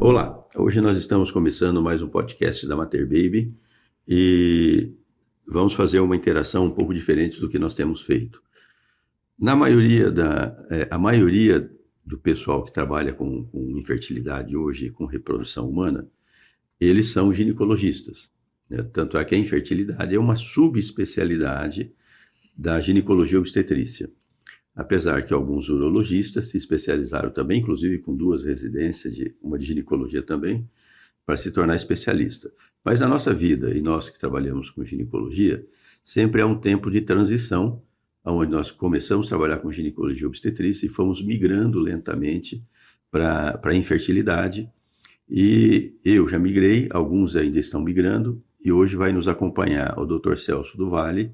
Olá, hoje nós estamos começando mais um podcast da Mater Baby e vamos fazer uma interação um pouco diferente do que nós temos feito. A maioria do pessoal que trabalha com infertilidade hoje, com reprodução humana, eles são ginecologistas, né? Tanto é que a infertilidade é uma subespecialidade da ginecologia obstetrícia. Apesar que alguns urologistas se especializaram também, inclusive com 2 residências, uma de ginecologia também, para se tornar especialista. Mas na nossa vida, e nós que trabalhamos com ginecologia, sempre é um tempo de transição, onde nós começamos a trabalhar com ginecologia obstetrícia e fomos migrando lentamente para a infertilidade. E eu já migrei, alguns ainda estão migrando, e hoje vai nos acompanhar o Dr. Celso do Vale,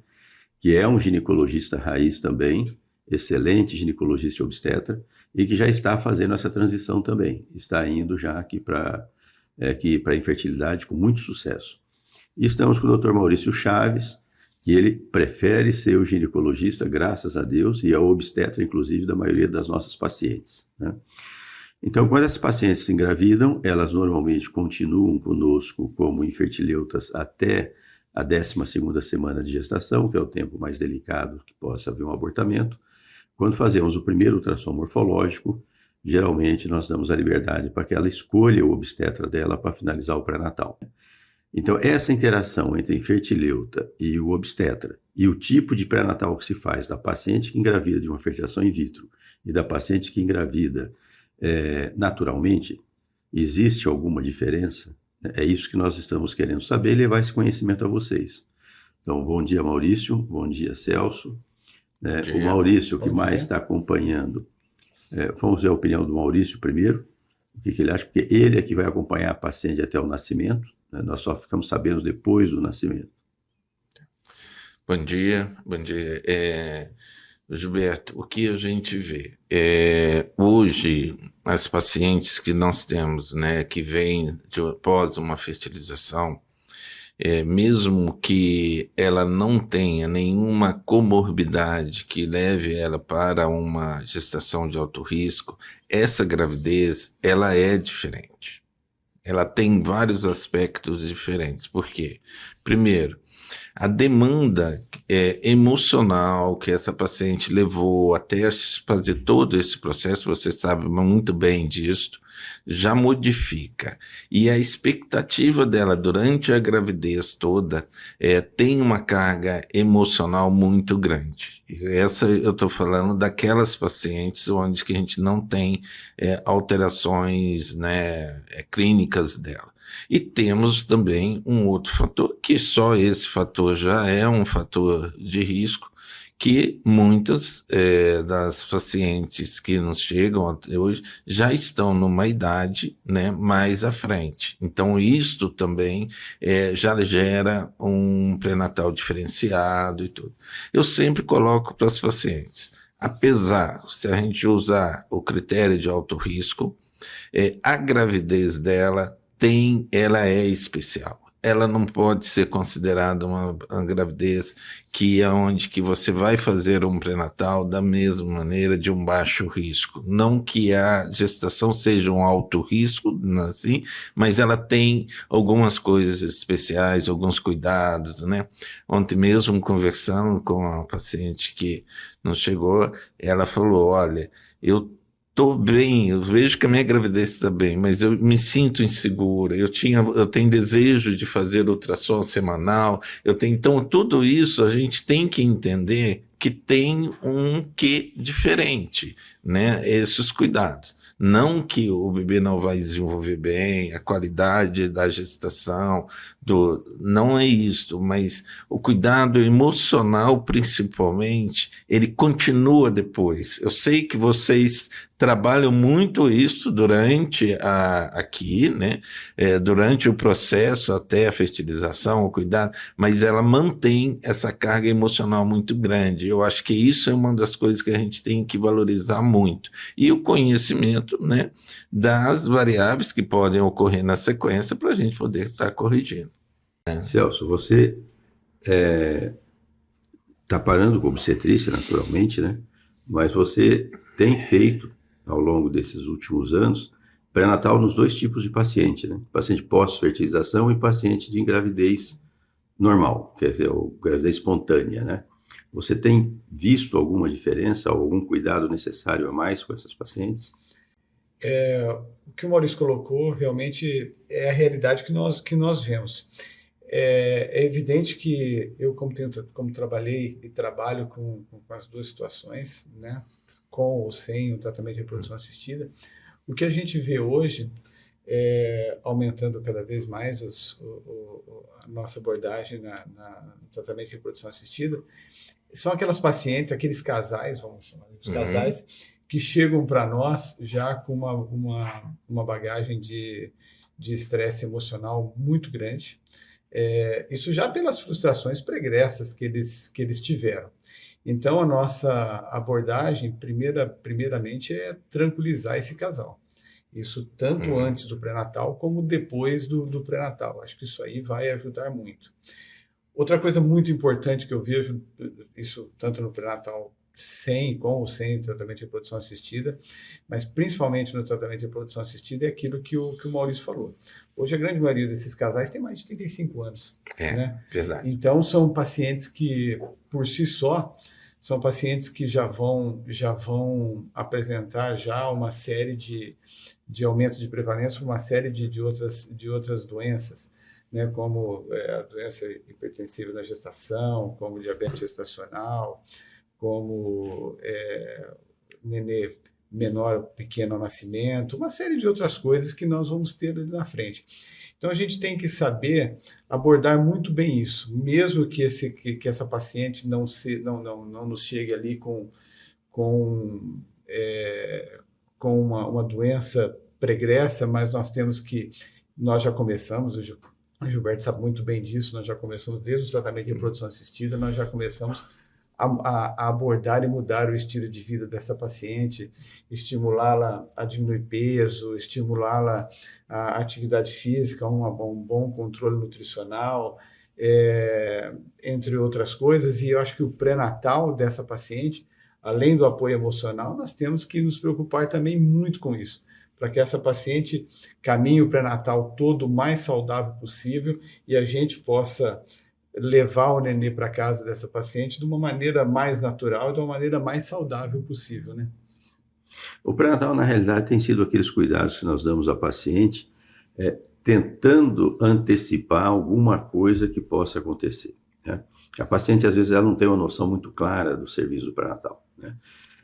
que é um ginecologista raiz também, excelente ginecologista e obstetra, e que já está fazendo essa transição também. Está indo já aqui para a infertilidade com muito sucesso. E estamos com o Dr. Maurício Chaves, que ele prefere ser o ginecologista, graças a Deus, e é o obstetra, inclusive, da maioria das nossas pacientes, né? Então, quando as pacientes se engravidam, elas normalmente continuam conosco como infertileutas até a 12ª semana de gestação, que é o tempo mais delicado que possa haver um abortamento. Quando fazemos o primeiro ultrassom morfológico, geralmente nós damos a liberdade para que ela escolha o obstetra dela para finalizar o pré-natal. Então, essa interação entre a infertileuta e o obstetra e o tipo de pré-natal que se faz da paciente que engravida de uma fertilização in vitro e da paciente que engravida naturalmente, existe alguma diferença? É isso que nós estamos querendo saber e levar esse conhecimento a vocês. Então, bom dia, Maurício, bom dia, Celso. O Maurício, que mais está acompanhando, vamos ver a opinião do Maurício primeiro, o que ele acha, porque ele é que vai acompanhar a paciente até o nascimento, né? Nós só ficamos sabendo depois do nascimento. Bom dia. Gilberto, o que a gente vê? Hoje, as pacientes que nós temos, né, que vêm após uma fertilização, mesmo que ela não tenha nenhuma comorbidade que leve ela para uma gestação de alto risco, essa gravidez, ela é diferente. Ela tem vários aspectos diferentes. Por quê? Primeiro, a demanda emocional que essa paciente levou até fazer todo esse processo, você sabe muito bem disso, já modifica. E a expectativa dela durante a gravidez toda tem uma carga emocional muito grande. Essa eu estou falando daquelas pacientes onde que a gente não tem alterações, né, clínicas dela. E temos também um outro fator, que só esse fator já é um fator de risco, que muitas das pacientes que nos chegam até hoje já estão numa idade, né, mais à frente. Então, isto também já gera um pré-natal diferenciado e tudo. Eu sempre coloco para as pacientes, apesar, se a gente usar o critério de alto risco, a gravidez dela ela é especial. Ela não pode ser considerada uma gravidez que é onde que você vai fazer um pré-natal da mesma maneira de um baixo risco. Não que a gestação seja um alto risco, assim, mas ela tem algumas coisas especiais, alguns cuidados, né? Ontem mesmo, conversando com uma paciente que nos chegou, ela falou, olha, eu estou bem, eu vejo que a minha gravidez está bem, mas eu me sinto insegura, eu tenho desejo de fazer ultrassom semanal, então tudo isso a gente tem que entender que tem um quê diferente, né? Esses cuidados. Não que o bebê não vai desenvolver bem, a qualidade da gestação, não é isso, mas o cuidado emocional, principalmente, ele continua depois. Eu sei que vocês trabalham muito isso durante aqui, né? Durante o processo até a fertilização, o cuidado, mas ela mantém essa carga emocional muito grande. Eu acho que isso é uma das coisas que a gente tem que valorizar muito. E o conhecimento, né, das variáveis que podem ocorrer na sequência para a gente poder estar corrigindo. Celso, você está parando com obstetrícia, naturalmente, né? Mas você tem feito, ao longo desses últimos anos, Pré-natal nos dois tipos de paciente, né? Paciente pós-fertilização e paciente de gravidez normal, que é a gravidez espontânea, né? Você tem visto alguma diferença, algum cuidado necessário a mais com essas pacientes? O que o Maurício colocou realmente é a realidade que nós vemos. É evidente que eu, como trabalhei e trabalho com as duas situações, né, com ou sem o tratamento de reprodução assistida, o que a gente vê hoje, aumentando cada vez mais a nossa abordagem no tratamento de reprodução assistida, são aquelas pacientes, aqueles casais, vamos chamar de casais, que chegam para nós já com uma bagagem de estresse emocional muito grande. Isso já pelas frustrações pregressas que eles tiveram. Então, a nossa abordagem, primeiramente, é tranquilizar esse casal. Isso tanto antes do pré-natal como depois do pré-natal. Acho que isso aí vai ajudar muito. Outra coisa muito importante que eu vejo, isso tanto no pré-natal com ou sem tratamento de reprodução assistida, mas principalmente no tratamento de reprodução assistida, é aquilo que o Maurício falou. Hoje, a grande maioria desses casais tem mais de 35 anos. Né? Verdade. Então, são pacientes que, por si só, são pacientes que já vão apresentar já uma série de aumento de prevalência, uma série de outras doenças, né, como a doença hipertensiva na gestação, como diabetes gestacional, como nenê menor, pequeno ao nascimento, uma série de outras coisas que nós vamos ter ali na frente. Então, a gente tem que saber abordar muito bem isso, mesmo que essa paciente não nos chegue ali com uma doença pregressa, mas nós já começamos, o Gilberto sabe muito bem disso, nós já começamos desde o tratamento de reprodução assistida, nós já começamos a abordar e mudar o estilo de vida dessa paciente, estimulá-la a diminuir peso, estimulá-la a atividade física, um bom controle nutricional, entre outras coisas. E eu acho que o pré-natal dessa paciente, além do apoio emocional, nós temos que nos preocupar também muito com isso, para que essa paciente caminhe o pré-natal todo o mais saudável possível e a gente possa levar o nenê para casa dessa paciente de uma maneira mais natural, de uma maneira mais saudável possível, né? O pré-natal, na realidade, tem sido aqueles cuidados que nós damos à paciente, tentando antecipar alguma coisa que possa acontecer, né? A paciente, às vezes, ela não tem uma noção muito clara do serviço do pré-natal, né?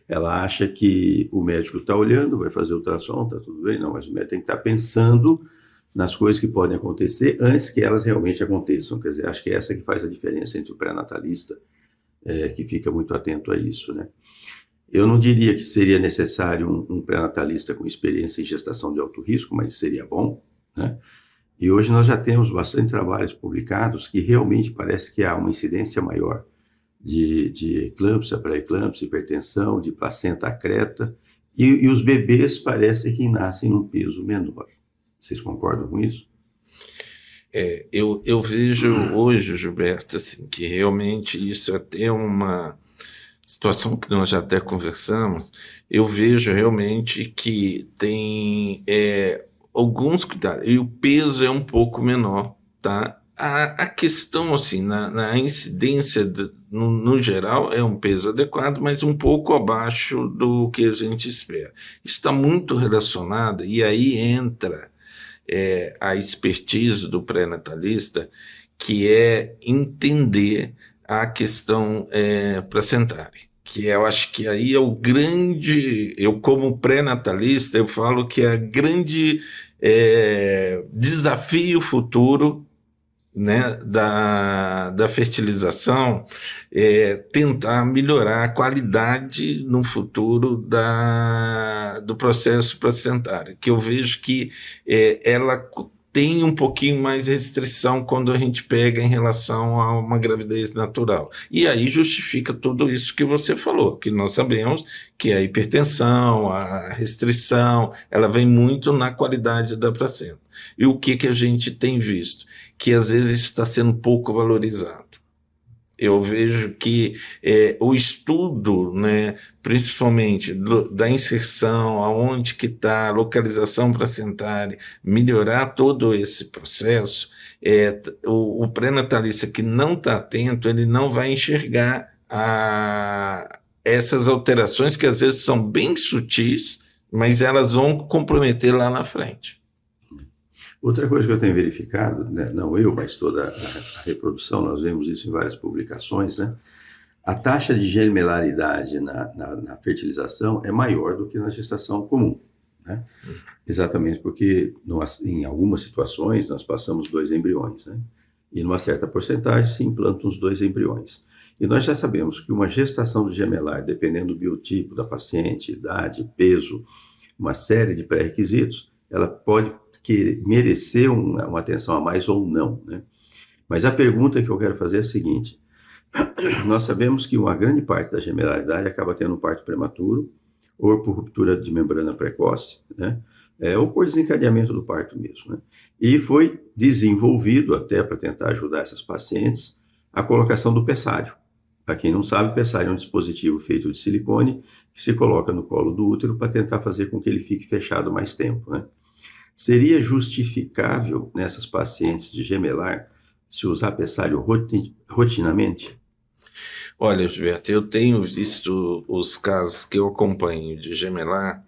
Ela acha que o médico está olhando, vai fazer ultrassom, está tudo bem. Não, mas o médico tem que estar pensando nas coisas que podem acontecer antes que elas realmente aconteçam. Quer dizer, acho que é essa que faz a diferença entre o pré-natalista, que fica muito atento a isso, né? Eu não diria que seria necessário um pré-natalista com experiência em gestação de alto risco, mas seria bom, né? E hoje nós já temos bastante trabalhos publicados que realmente parece que há uma incidência maior de eclâmpsia, pré-eclâmpsia, hipertensão, de placenta acreta, e os bebês parecem que nascem num peso menor. Vocês concordam com isso? Eu vejo hoje, Gilberto, assim, que realmente isso é até uma situação que nós já até conversamos. Eu vejo realmente que tem alguns cuidados, e o peso é um pouco menor, tá? A questão, assim, na incidência, no geral, é um peso adequado, mas um pouco abaixo do que a gente espera. Isso está muito relacionado, e aí entra a expertise do pré-natalista, que é entender a questão placentária, que eu acho que aí é o grande, eu como pré-natalista, eu falo que é o grande desafio futuro, né, da fertilização, tentar melhorar a qualidade no futuro do processo placentário, que eu vejo que ela tem um pouquinho mais restrição quando a gente pega em relação a uma gravidez natural. E aí justifica tudo isso que você falou, que nós sabemos que a hipertensão, a restrição, ela vem muito na qualidade da placenta. E o que a gente tem visto? Que às vezes isso está sendo pouco valorizado. Eu vejo que o estudo, né, principalmente da inserção, aonde que está a localização placentária, melhorar todo esse processo, o pré-natalista que não está atento, ele não vai enxergar essas alterações que às vezes são bem sutis, mas elas vão comprometer lá na frente. Outra coisa que eu tenho verificado, né, não eu, mas toda a reprodução, nós vemos isso em várias publicações, né? A taxa de gemelaridade na fertilização é maior do que na gestação comum, né? Exatamente porque em algumas situações nós passamos 2 embriões, né? E numa certa porcentagem se implantam os 2 embriões. E nós já sabemos que uma gestação do gemelar, dependendo do biotipo da paciente, idade, peso, uma série de pré-requisitos, ela pode merecer uma atenção a mais ou não, né? Mas a pergunta que eu quero fazer é a seguinte: nós sabemos que uma grande parte da gemelaridade acaba tendo um parto prematuro, ou por ruptura de membrana precoce, né? Ou por desencadeamento do parto mesmo, né? E foi desenvolvido, até para tentar ajudar essas pacientes, a colocação do pessário. Para quem não sabe, o pessário é um dispositivo feito de silicone que se coloca no colo do útero para tentar fazer com que ele fique fechado mais tempo, né? Seria justificável nessas pacientes de gemelar se usar pessário rotineiramente? Olha, Gilberto, eu tenho visto os casos que eu acompanho de gemelar,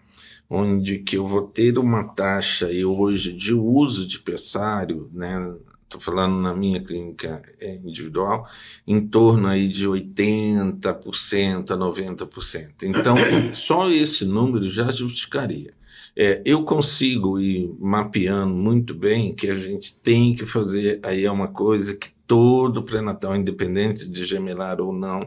onde que eu vou ter uma taxa hoje de uso de pessário, né? Estou falando na minha clínica individual, em torno aí de 80% a 90%. Então, só esse número já justificaria. Eu consigo ir mapeando muito bem que a gente tem que fazer, aí é uma coisa que todo pré-natal, independente de gemelar ou não,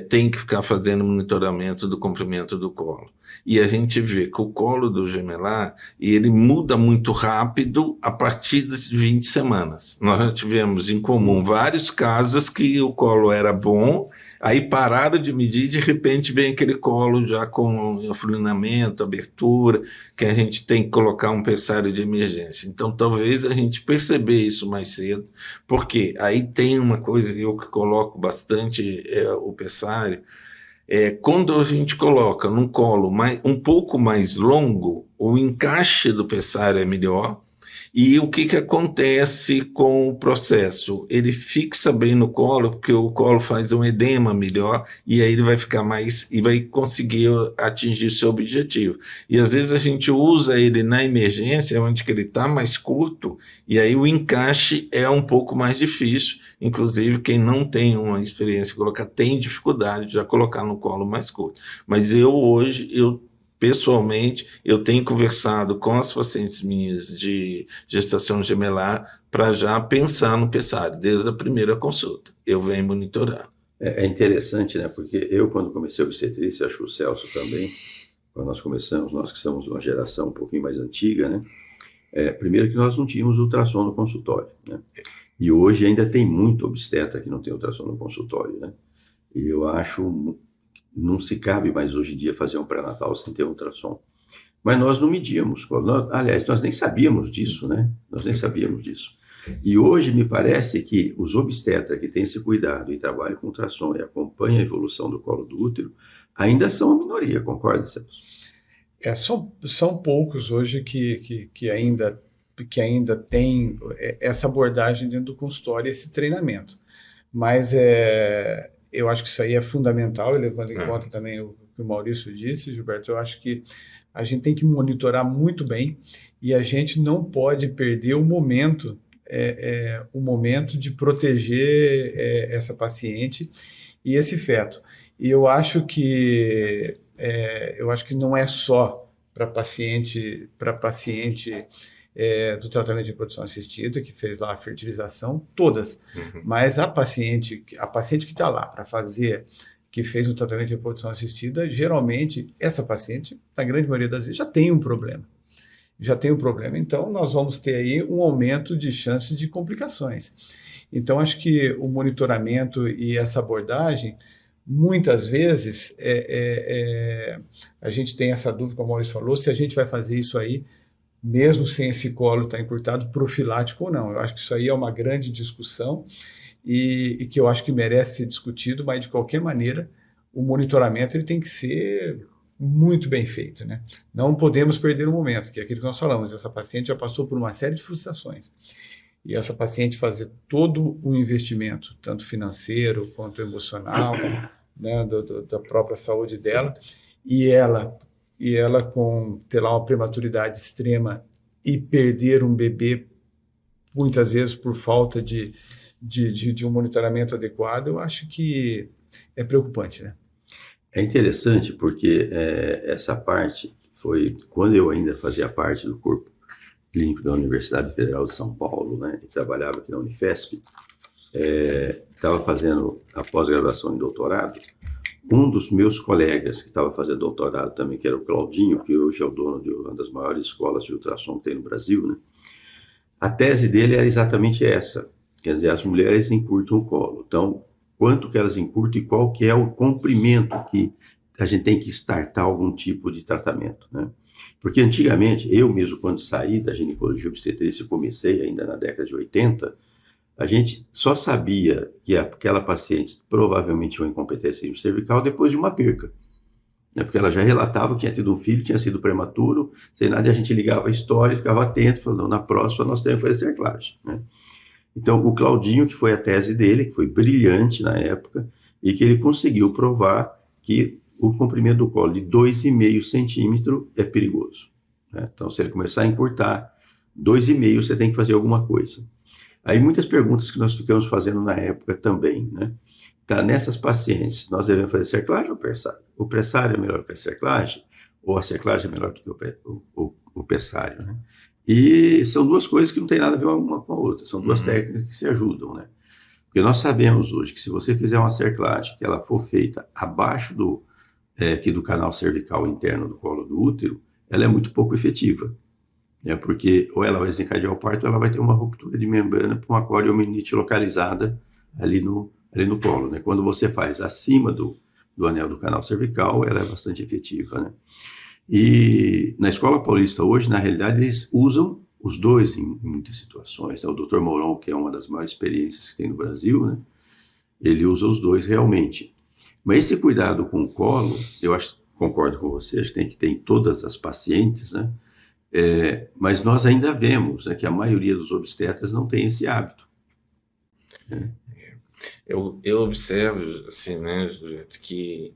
tem que ficar fazendo monitoramento do comprimento do colo. E a gente vê que o colo do gemelar, ele muda muito rápido a partir de 20 semanas. Nós já tivemos em comum vários casos que o colo era bom, aí pararam de medir e de repente vem aquele colo já com afunilamento, abertura, que a gente tem que colocar um pessário de emergência. Então talvez a gente perceber isso mais cedo, porque aí tem uma coisa, eu que coloco bastante o pessário, quando a gente coloca num colo um pouco mais longo, o encaixe do pessário é melhor. E o que acontece com o processo? Ele fixa bem no colo, porque o colo faz um edema melhor, e aí ele vai ficar mais, e vai conseguir atingir o seu objetivo. E às vezes a gente usa ele na emergência, onde que ele está mais curto, e aí o encaixe é um pouco mais difícil. Inclusive, quem não tem uma experiência de colocar, tem dificuldade de já colocar no colo mais curto. Mas hoje, pessoalmente, eu tenho conversado com as pacientes minhas de gestação gemelar para já pensar no pessário, desde a primeira consulta. Eu venho monitorar. É interessante, né? Porque eu, quando comecei a obstetrícia, acho que o Celso também, quando nós começamos, nós que somos uma geração um pouquinho mais antiga, né? Primeiro que nós não tínhamos ultrassom no consultório, né? E hoje ainda tem muito obstetra que não tem ultrassom no consultório, né? E eu acho... não se cabe mais hoje em dia fazer um pré-natal sem ter ultrassom. Mas nós não medíamos. Aliás, nós nem sabíamos disso, né? Nós nem sabíamos disso. E hoje me parece que os obstetras que têm esse cuidado e trabalham com ultrassom e acompanham a evolução do colo do útero ainda são a minoria, concorda, Celso? São poucos hoje que ainda tem essa abordagem dentro do consultório, esse treinamento. Mas eu acho que isso aí é fundamental, e levando em conta também o que o Maurício disse, Gilberto, eu acho que a gente tem que monitorar muito bem e a gente não pode perder o momento de proteger essa paciente e esse feto. E eu acho que não é só para paciente do tratamento de reprodução assistida, que fez lá a fertilização, todas. Mas a paciente que está lá para fazer, que fez o tratamento de reprodução assistida, geralmente, essa paciente, na grande maioria das vezes, já tem um problema. Então, nós vamos ter aí um aumento de chances de complicações. Então, acho que o monitoramento e essa abordagem, muitas vezes, a gente tem essa dúvida, como o Maurício falou, se a gente vai fazer isso aí, mesmo sem esse colo estar encurtado, profilático ou não. Eu acho que isso aí é uma grande discussão e que eu acho que merece ser discutido, mas de qualquer maneira o monitoramento ele tem que ser muito bem feito, né? Não podemos perder o momento, que é aquilo que nós falamos, essa paciente já passou por uma série de frustrações. E essa paciente fazer todo o investimento, tanto financeiro quanto emocional, né, da própria saúde dela, e ela com ter lá uma prematuridade extrema e perder um bebê, muitas vezes por falta de um monitoramento adequado, eu acho que é preocupante, né? É interessante porque essa parte foi quando eu ainda fazia parte do corpo clínico da Universidade Federal de São Paulo, né, e trabalhava aqui na Unifesp, estava fazendo a pós-graduação em doutorado. Um dos meus colegas que estava fazendo doutorado também, que era o Claudinho, que hoje é o dono de uma das maiores escolas de ultrassom que tem no Brasil, né, a tese dele era exatamente essa, quer dizer, as mulheres encurtam o colo. Então, quanto que elas encurtam e qual que é o comprimento que a gente tem que startar algum tipo de tratamento, né? Porque antigamente, eu mesmo quando saí da ginecologia obstetrícia, comecei ainda na década de 80, a gente só sabia que aquela paciente provavelmente tinha uma incompetência cervical depois de uma perca, né? Porque ela já relatava que tinha tido um filho, tinha sido prematuro, sem nada, e a gente ligava a história, ficava atento, falando, na próxima nós temos que fazer cerclagem, né? Então, o Claudinho, que foi a tese dele, que foi brilhante na época, e que ele conseguiu provar que o comprimento do colo de 2,5 centímetros é perigoso, né? Então, se ele começar a encurtar 2,5, você tem que fazer alguma coisa. Aí, muitas perguntas que nós ficamos fazendo na época também, né? Tá, nessas pacientes, nós devemos fazer cerclagem ou pressário? O pressário é melhor que a cerclagem? Ou a cerclagem é melhor do que o pressário, né? E são duas coisas que não tem nada a ver uma com a outra, são duas técnicas que se ajudam, né? Porque nós sabemos hoje que se você fizer uma cerclagem que ela for feita abaixo aqui do canal cervical interno do colo do útero, ela é muito pouco efetiva, né? Porque ou ela vai desencadear o parto ou ela vai ter uma ruptura de membrana por uma coriomenite localizada ali no colo, né? Quando você faz acima do anel do canal cervical, ela é bastante efetiva, né? E na Escola Paulista hoje, na realidade, eles usam os dois em muitas situações, né? O Dr. Moron, que é uma das maiores experiências que tem no Brasil, né? Ele usa os dois realmente. Mas esse cuidado com o colo, eu acho, concordo com você, acho que tem que ter em todas as pacientes, né? Mas nós ainda vemos, né, que a maioria dos obstetras não tem esse hábito, né? Eu observo, assim, né, Juliette, que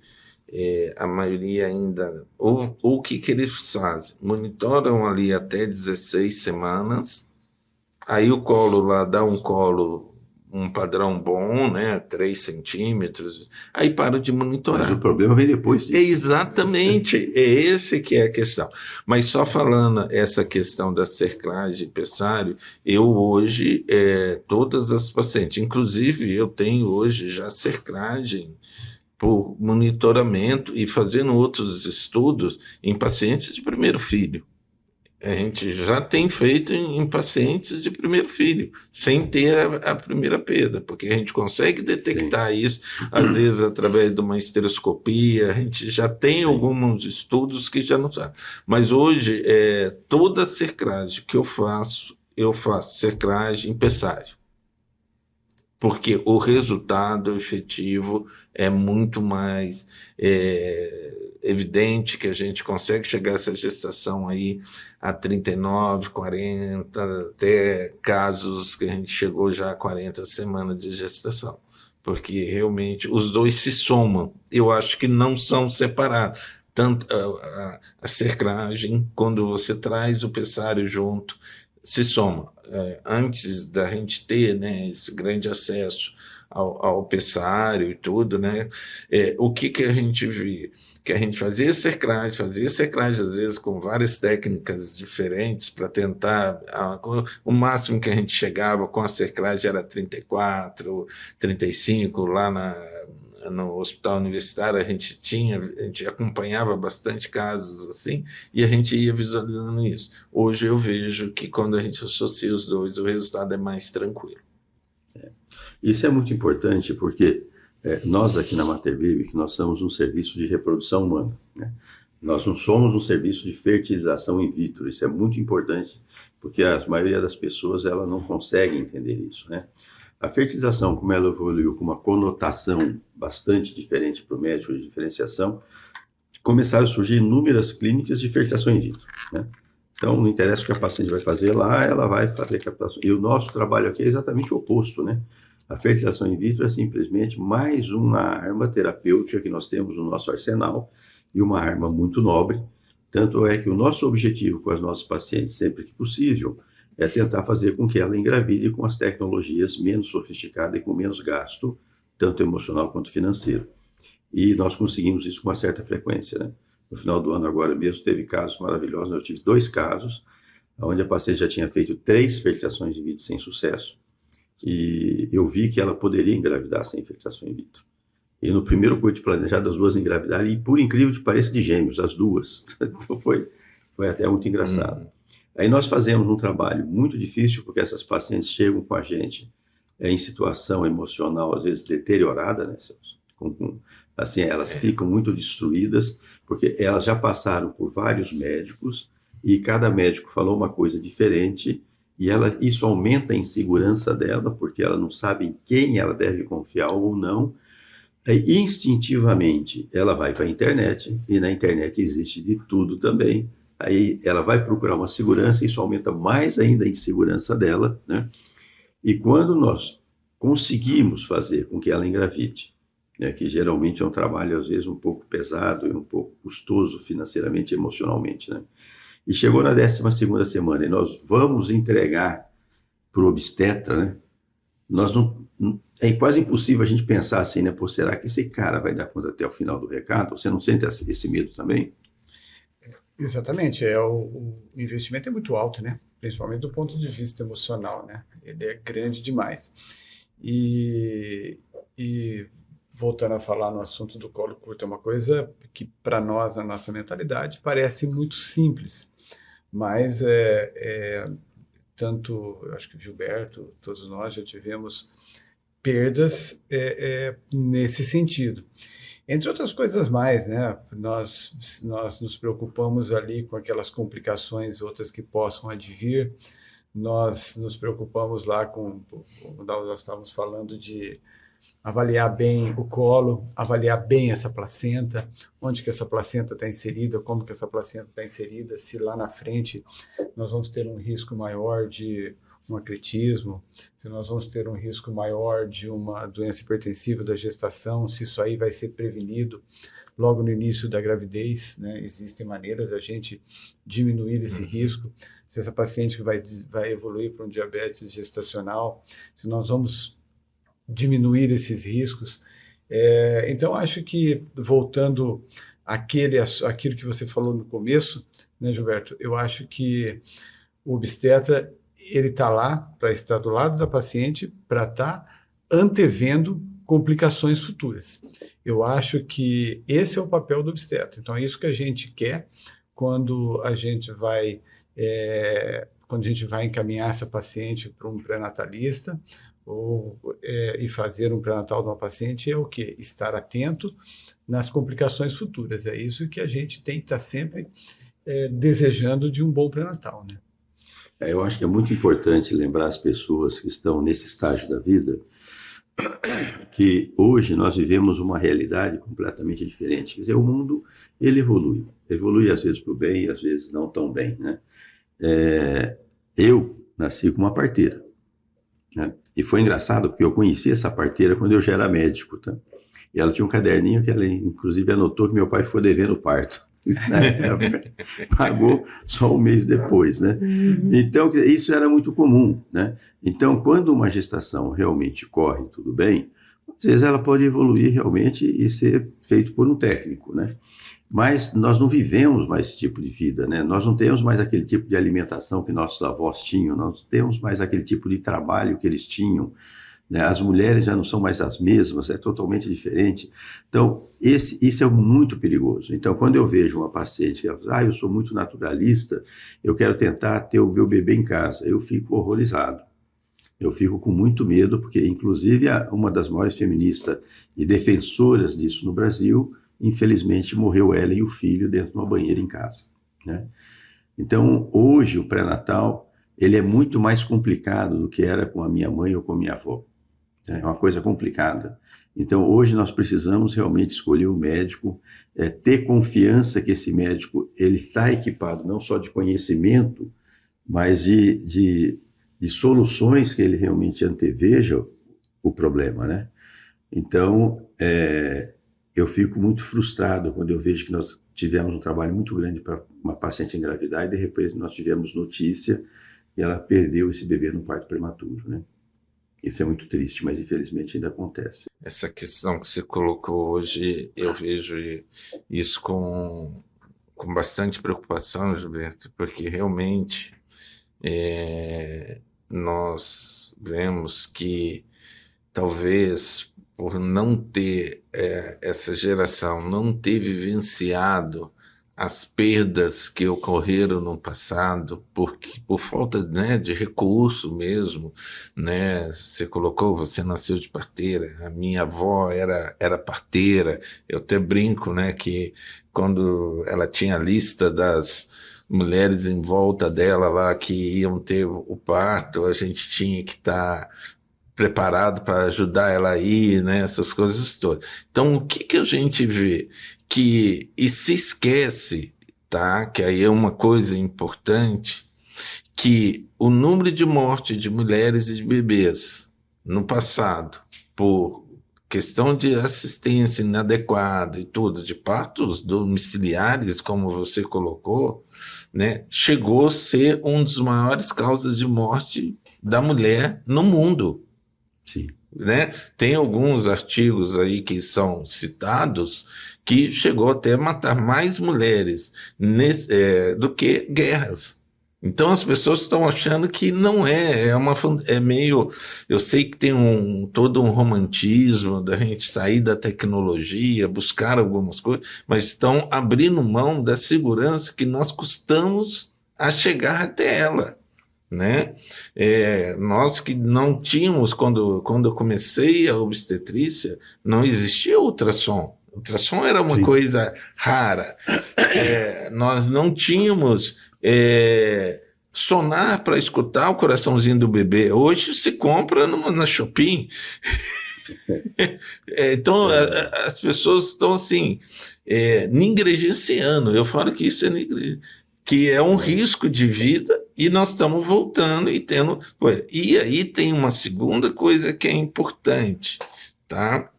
a maioria ainda, ou o que eles fazem? Monitoram ali até 16 semanas, aí o colo lá dá um padrão bom, né, 3 centímetros, aí param de monitorar. Mas o problema vem depois disso. Exatamente, é esse que é a questão. Mas só falando essa questão da cerclagem pressário, eu hoje, todas as pacientes, inclusive eu tenho hoje já cerclagem por monitoramento e fazendo outros estudos em pacientes de primeiro filho. A gente já tem feito em pacientes de primeiro filho, sem ter a primeira perda, porque a gente consegue detectar isso, às vezes através de uma estereoscopia, a gente já tem alguns estudos que já não sabem. Mas hoje, toda a cerclagem que eu faço cerclagem em pressário, porque o resultado efetivo é muito mais evidente, que a gente consegue chegar a essa gestação aí a 39, 40, até casos que a gente chegou já a 40 semanas de gestação, porque realmente os dois se somam, eu acho que não são separados, tanto a cerclagem, quando você traz o pressário junto, se soma. Antes da gente ter, né, esse grande acesso ao pressário e tudo, né, o que a gente vê? Que a gente fazia cerclagem às vezes com várias técnicas diferentes para tentar, o máximo que a gente chegava com a cerclagem era 34, 35, lá no hospital universitário a gente acompanhava bastante casos assim, e a gente ia visualizando isso. Hoje eu vejo que quando a gente associa os dois, o resultado é mais tranquilo. Isso é muito importante porque nós aqui na Matervive, que nós somos um serviço de reprodução humana, né? Nós não somos um serviço de fertilização in vitro. Isso é muito importante porque a maioria das pessoas ela não consegue entender isso, né? A fertilização, como ela evoluiu com uma conotação bastante diferente para o médico de diferenciação, começaram a surgir inúmeras clínicas de fertilização in vitro, né? Então, não interessa o que a paciente vai fazer lá, ela vai fazer captação. E o nosso trabalho aqui é exatamente o oposto, né? A fertilização in vitro é simplesmente mais uma arma terapêutica que nós temos no nosso arsenal, e uma arma muito nobre. Tanto é que o nosso objetivo com as nossas pacientes, sempre que possível, é tentar fazer com que ela engravide com as tecnologias menos sofisticadas e com menos gasto, tanto emocional quanto financeiro. E nós conseguimos isso com uma certa frequência, né? No final do ano agora mesmo teve casos maravilhosos. Eu tive 2 casos onde a paciente já tinha feito 3 fertilizações in vitro sem sucesso, e eu vi que ela poderia engravidar sem fertilização in vitro. E no primeiro coito planejado, as 2 engravidaram, e por incrível que pareça, de gêmeos, as 2. Então foi até muito engraçado. Aí nós fazemos um trabalho muito difícil, porque essas pacientes chegam com a gente em situação emocional, às vezes deteriorada, né? Assim, elas ficam muito destruídas, porque elas já passaram por vários médicos, e cada médico falou uma coisa diferente, e isso aumenta a insegurança dela, porque ela não sabe em quem ela deve confiar ou não. Aí, instintivamente, ela vai para a internet, e na internet existe de tudo também. Aí ela vai procurar uma segurança, isso aumenta mais ainda a insegurança dela, né? E quando nós conseguimos fazer com que ela engravide, né, que geralmente é um trabalho, às vezes, um pouco pesado e um pouco custoso financeiramente e emocionalmente, né? E chegou na 12ª semana e nós vamos entregar para o obstetra, né? É quase impossível a gente pensar assim, né? Pô, será que esse cara vai dar conta até o final do recado? Você não sente esse medo também? Exatamente, o investimento é muito alto, né? Principalmente do ponto de vista emocional, né? Ele é grande demais. E voltando a falar no assunto do colo curto, é uma coisa que para nós, na nossa mentalidade, parece muito simples, mas tanto, eu acho que o Gilberto, todos nós já tivemos perdas nesse sentido. Entre outras coisas mais, né? Nós nos preocupamos ali com aquelas complicações, outras que possam advir. Nós nos preocupamos lá nós estávamos falando de avaliar bem o colo, avaliar bem essa placenta, onde que essa placenta está inserida, como que essa placenta está inserida, se lá na frente nós vamos ter um risco maior de um acretismo, se nós vamos ter um risco maior de uma doença hipertensiva da gestação, se isso aí vai ser prevenido logo no início da gravidez, né? Existem maneiras da gente diminuir esse risco. Se essa paciente vai evoluir para um diabetes gestacional, se nós vamos diminuir esses riscos. Então, acho que, voltando àquilo que você falou no começo, né, Gilberto, eu acho que o obstetra ele está lá para estar do lado da paciente, para estar antevendo complicações futuras. Eu acho que esse é o papel do obstetra. Então, é isso que a gente quer quando a gente vai encaminhar essa paciente para um pré-natalista e fazer um pré-natal de uma paciente, é o quê? Estar atento nas complicações futuras. É isso que a gente tem que estar sempre desejando de um bom pré-natal, né? Eu acho que é muito importante lembrar as pessoas que estão nesse estágio da vida que hoje nós vivemos uma realidade completamente diferente. Quer dizer, o mundo ele evolui às vezes para o bem, às vezes não tão bem, né? Eu nasci com uma parteira, né? E foi engraçado porque eu conheci essa parteira quando eu já era médico, tá? E ela tinha um caderninho que ela inclusive anotou que meu pai ficou devendo o parto. Na época, pagou só um mês depois, né? Então, isso era muito comum, né? Então, quando uma gestação realmente corre tudo bem, às vezes ela pode evoluir realmente e ser feito por um técnico, né? Mas nós não vivemos mais esse tipo de vida, né? Nós não temos mais aquele tipo de alimentação que nossos avós tinham, nós não temos mais aquele tipo de trabalho que eles tinham, né? As mulheres já não são mais as mesmas, é totalmente diferente. Então, isso é muito perigoso. Então, quando eu vejo uma paciente que fala, eu sou muito naturalista, eu quero tentar ter o meu bebê em casa, eu fico horrorizado. Eu fico com muito medo, porque, inclusive, uma das maiores feministas e defensoras disso no Brasil, infelizmente, morreu ela e o filho dentro de uma banheira em casa, né? Então, hoje, o pré-natal, ele é muito mais complicado do que era com a minha mãe ou com a minha avó. É uma coisa complicada. Então, hoje nós precisamos realmente escolher o médico, ter confiança que esse médico ele está equipado não só de conhecimento, mas de soluções que ele realmente anteveja o problema, né? Então, eu fico muito frustrado quando eu vejo que nós tivemos um trabalho muito grande para uma paciente engravidar e de repente nós tivemos notícia que ela perdeu esse bebê no parto prematuro, né? Isso é muito triste, mas infelizmente ainda acontece. Essa questão que você colocou hoje, eu vejo isso com bastante preocupação, Gilberto, porque realmente nós vemos que talvez por não ter essa geração, não ter vivenciado as perdas que ocorreram no passado, por falta, né, de recurso mesmo, né? Você colocou, você nasceu de parteira, a minha avó era parteira, eu até brinco, né, que quando ela tinha a lista das mulheres em volta dela lá que iam ter o parto, a gente tinha que estar preparado para ajudar ela a ir, né, essas coisas todas. Então, o que a gente vê? E se esquece, tá? Que aí é uma coisa importante, que o número de mortes de mulheres e de bebês no passado, por questão de assistência inadequada e tudo, de partos domiciliares, como você colocou, né, chegou a ser um dos maiores causas de morte da mulher no mundo. Sim. Né? Tem alguns artigos aí que são citados que chegou até a matar mais mulheres do que guerras. Então as pessoas estão achando que não é meio... Eu sei que tem todo um romantismo da gente sair da tecnologia, buscar algumas coisas, mas estão abrindo mão da segurança que nós custamos a chegar até ela. Né? Nós que não tínhamos, quando eu comecei a obstetrícia, não existia ultrassom. Ultrassom era uma coisa rara. Nós não tínhamos sonar para escutar o coraçãozinho do bebê. Hoje se compra na Shopping. Então as pessoas estão assim, negligenciando. Eu falo que isso que é um risco de vida, e nós estamos voltando e tendo... E aí tem uma segunda coisa que é importante, tá?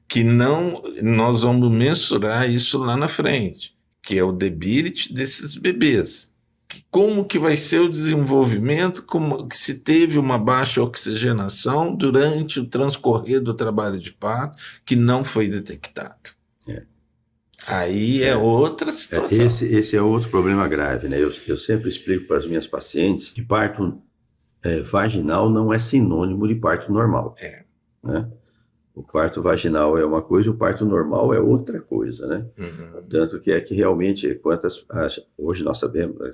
Que nós vamos mensurar isso lá na frente, que é o debility desses bebês. Como que vai ser o desenvolvimento, se teve uma baixa oxigenação durante o transcorrer do trabalho de parto, que não foi detectado. Aí é outra situação. Esse é outro problema grave, né? Eu sempre explico para as minhas pacientes que parto vaginal não é sinônimo de parto normal. Né? O parto vaginal é uma coisa, o parto normal é outra coisa, né? Uhum. Tanto que realmente, hoje nós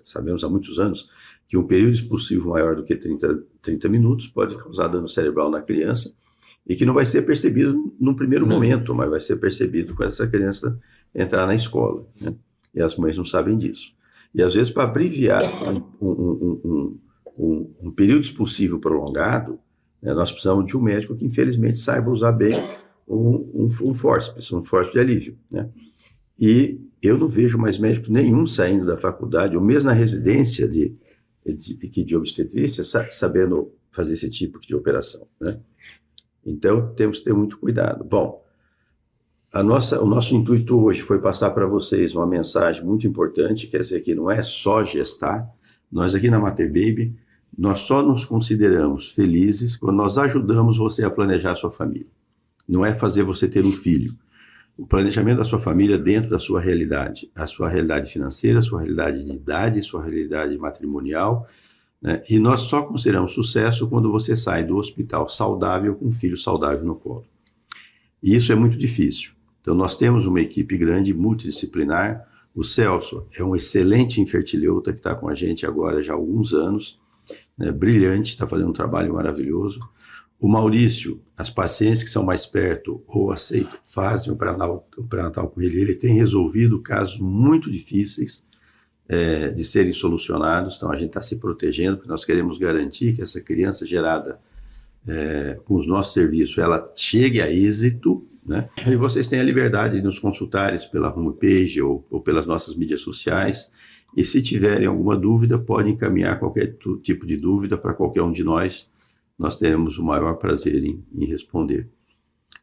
sabemos há muitos anos que um período expulsivo maior do que 30 minutos pode causar dano cerebral na criança e que não vai ser percebido num primeiro momento, mas vai ser percebido quando essa criança entrar na escola, né? E as mães não sabem disso. E às vezes, para abreviar um período expulsivo prolongado, né, nós precisamos de um médico que infelizmente saiba usar bem um fórceps de alívio, né? E eu não vejo mais médico nenhum saindo da faculdade, ou mesmo na residência de obstetrícia, sabendo fazer esse tipo de operação, né? Então, temos que ter muito cuidado. Bom, o nosso intuito hoje foi passar para vocês uma mensagem muito importante, quer dizer que não é só gestar. Nós aqui na Mater Baby, nós só nos consideramos felizes quando nós ajudamos você a planejar a sua família. Não é fazer você ter um filho. O planejamento da sua família dentro da sua realidade. A sua realidade financeira, a sua realidade de idade, a sua realidade matrimonial, né? E nós só consideramos sucesso quando você sai do hospital saudável com um filho saudável no colo. E isso é muito difícil. Então, nós temos uma equipe grande, multidisciplinar. O Celso é um excelente infertileuta que está com a gente agora já há alguns anos, né? Brilhante, está fazendo um trabalho maravilhoso. O Maurício, as pacientes que são mais perto ou aceitam, fazem o pré-natal com ele tem resolvido casos muito difíceis de serem solucionados. Então, a gente está se protegendo, porque nós queremos garantir que essa criança gerada com os nossos serviços, ela chegue a êxito, né? E vocês têm a liberdade de nos consultarem pela homepage ou pelas nossas mídias sociais. E se tiverem alguma dúvida, podem encaminhar qualquer tipo de dúvida para qualquer um de nós. Nós teremos o maior prazer em responder.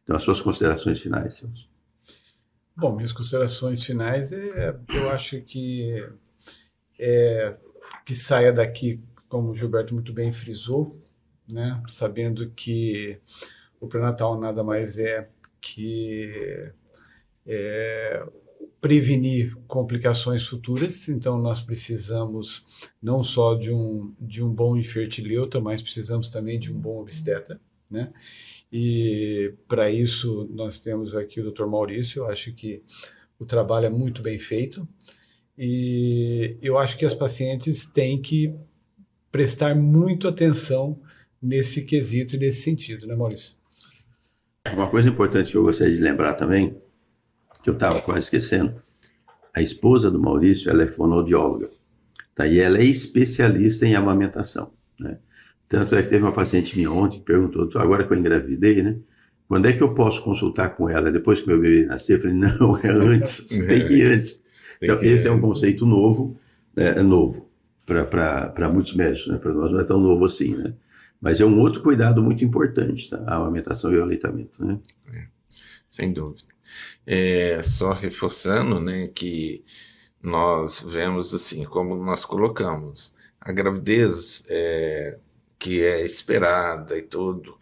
Então, as suas considerações finais, Celso. Bom, minhas considerações finais eu acho que saia daqui, como o Gilberto muito bem frisou, né, sabendo que o pré-natal nada mais é que prevenir complicações futuras. Então, nós precisamos não só de um bom infertileuta, mas precisamos também de um bom obstetra, né? E para isso nós temos aqui o Dr. Maurício. Eu acho que o trabalho é muito bem feito e eu acho que as pacientes têm que prestar muito atenção nesse quesito e nesse sentido, né, Maurício? Uma coisa importante que eu gostaria de lembrar também, que eu estava quase esquecendo, a esposa do Maurício, ela é fonoaudióloga, tá? E ela é especialista em amamentação, né? Tanto é que teve uma paciente minha ontem que perguntou, agora que eu engravidei, né? Quando é que eu posso consultar com ela depois que meu bebê nascer? Eu falei, não, é antes, tem que ir antes. Então, esse é um conceito novo, né? É novo para muitos médicos, né? Para nós não é tão novo assim, né? Mas é um outro cuidado muito importante, tá? A amamentação e o aleitamento, né? Sem dúvida. Só reforçando, né, que nós vemos assim, como nós colocamos, a gravidez que é esperada e tudo,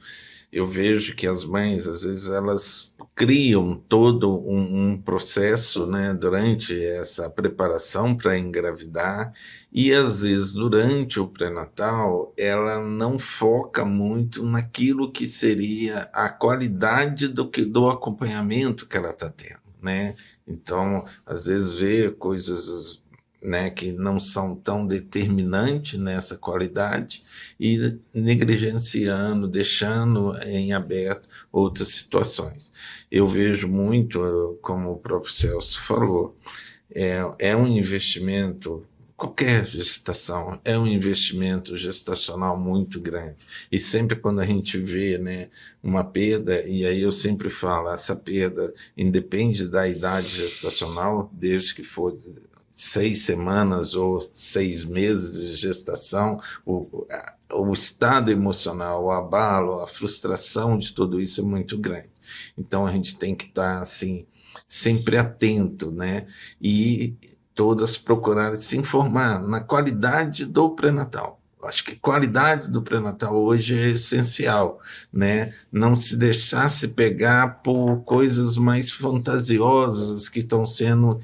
eu vejo que as mães, às vezes, elas criam todo um processo, né, durante essa preparação para engravidar, e às vezes durante o pré-natal ela não foca muito naquilo que seria a qualidade do acompanhamento que ela está tendo, né? Então, às vezes vê coisas, né, que não são tão determinantes nessa qualidade e negligenciando, deixando em aberto outras situações. Eu vejo muito, como o próprio Celso falou, é um investimento, qualquer gestação é um investimento gestacional muito grande. E sempre quando a gente vê, né, uma perda, e aí eu sempre falo, essa perda independe da idade gestacional, desde que for 6 semanas ou 6 meses de gestação, o estado emocional, o abalo, a frustração de tudo isso é muito grande. Então a gente tem que estar assim, sempre atento, né? E todas procurarem se informar na qualidade do pré-natal. Acho que a qualidade do pré-natal hoje é essencial, né? Não se deixar se pegar por coisas mais fantasiosas que estão sendo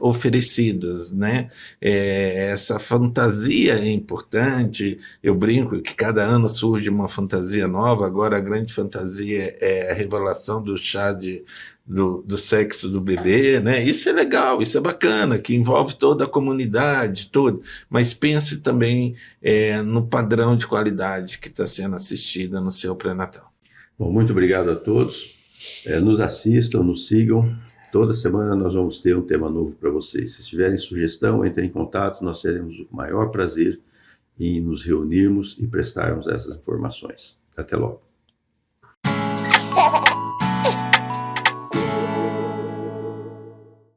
oferecidas, né? Essa fantasia é importante. Eu brinco que cada ano surge uma fantasia nova. Agora a grande fantasia é a revelação do chá do sexo do bebê, né? Isso é legal, isso é bacana, que envolve toda a comunidade, tudo, mas pense também no padrão de qualidade que está sendo assistida no seu pré-natal. Bom, muito obrigado a todos. Nos assistam, nos sigam. Toda semana nós vamos ter um tema novo para vocês. Se tiverem sugestão, entrem em contato, nós teremos o maior prazer em nos reunirmos e prestarmos essas informações. Até logo.